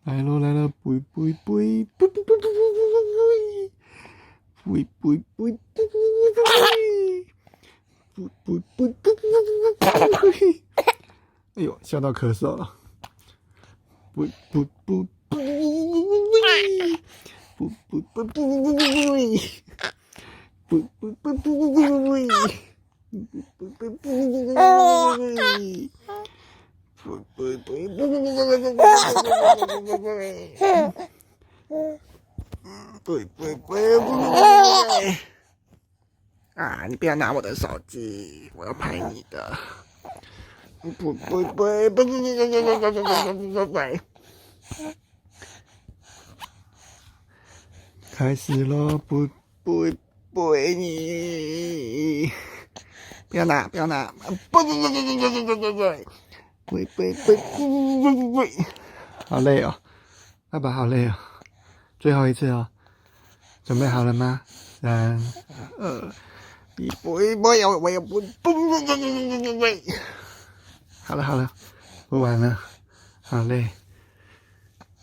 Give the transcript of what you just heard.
来咯来咯，不不不不不不不不不不不不不不不，哎呦，笑到咳嗽了。不不不不不不不不不不不不啊！你不要拿我的手机，我要拍你的。开始咯，不你，不要拿，好累哦，爸爸好累哦，最后一次哦，准备好了吗？3、2、1，我也不，好了，不玩了，好累。